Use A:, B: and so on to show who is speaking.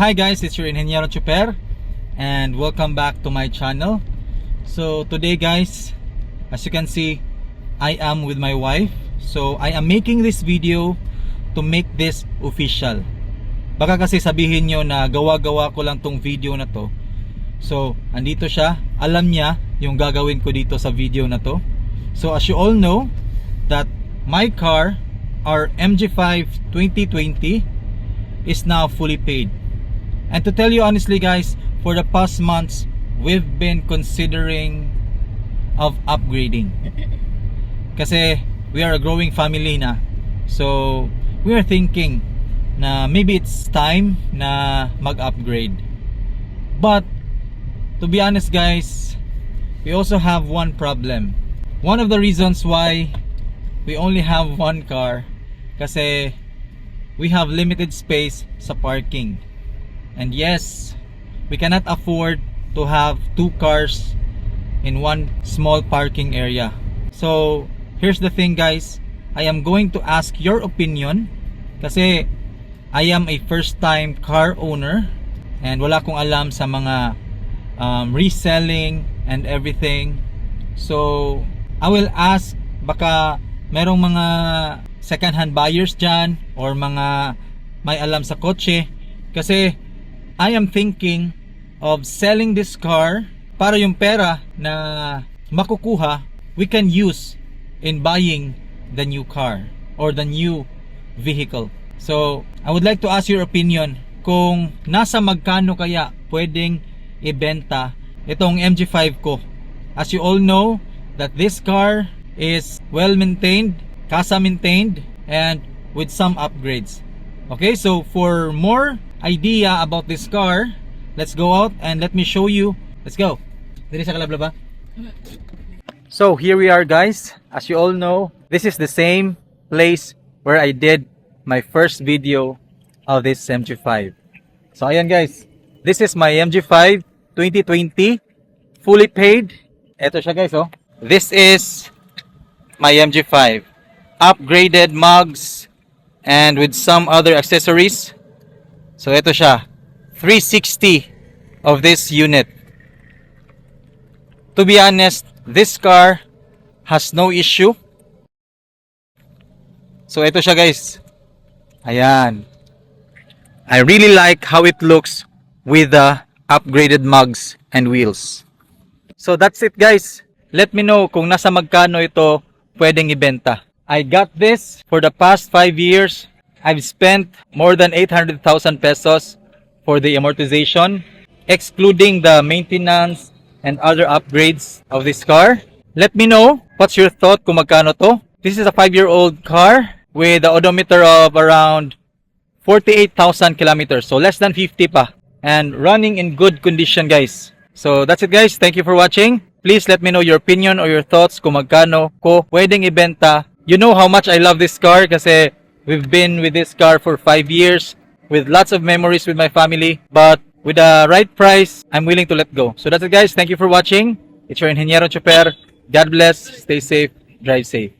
A: Hi guys, it's your Ingeniero Chuper and welcome back to my channel. So today guys, as you can see, I am with my wife. So I am making this video to make this official. Baka kasi sabihin nyo na gawa-gawa ko lang tong video na to. So andito siya, alam niya yung gagawin ko dito sa video na to. So as you all know that my car, our MG5 2020 is now fully paid. And to tell you honestly guys, for the past months, we've been considering of upgrading. Kasi we are a growing family na. So we are thinking na maybe it's time na mag-upgrade. But to be honest guys, we also have one problem. One of the reasons why we only have one car kasi we have limited space sa parking. And yes, we cannot afford to have two cars in one small parking area. So here's the thing guys, I am going to ask your opinion kasi I am a first time car owner and wala akong alam sa mga reselling and everything. So I will ask, baka merong mga second hand buyers dyan or mga may alam sa kotse, kasi I am thinking of selling this car para yung pera na makukuha we can use in buying the new car or the new vehicle. So I would like to ask your opinion kung nasa magkano kaya pwedeng ibenta itong MG5 ko. As you all know that this car is well maintained, casa maintained, and with some upgrades. Okay, so for more idea about this car, let's go out and let me show you. Let's go. Dili sa Kalablaba. So here we are guys. As you all know, this is the same place where I did my first video of this MG5. So ayan guys, this is my MG5 2020 fully paid. Ito siya guys, oh. This is my MG5 upgraded mugs and with some other accessories. So ito siya, 360 of this unit. To be honest, this car has no issue. So ito siya guys. Ayan. I really like how it looks with the upgraded mugs and wheels. So that's it guys. Let me know kung nasa magkano ito pwedeng ibenta. I got this for the past 5 years. I've spent more than 800,000 pesos for the amortization, excluding the maintenance and other upgrades of this car. Let me know what's your thought kung magkano to. This is a 5-year-old car with the odometer of around 48,000 kilometers, so less than 50 pa, and running in good condition guys. So that's it guys, thank you for watching. Please let me know your opinion or your thoughts kung magkano ko pwedeng ibenta. You know how much I love this car kasi we've been with this car for 5 years with lots of memories with my family, but with the right price, I'm willing to let go. So that's it guys, thank you for watching. It's your Ingeniero Chuper. God bless, stay safe, drive safe.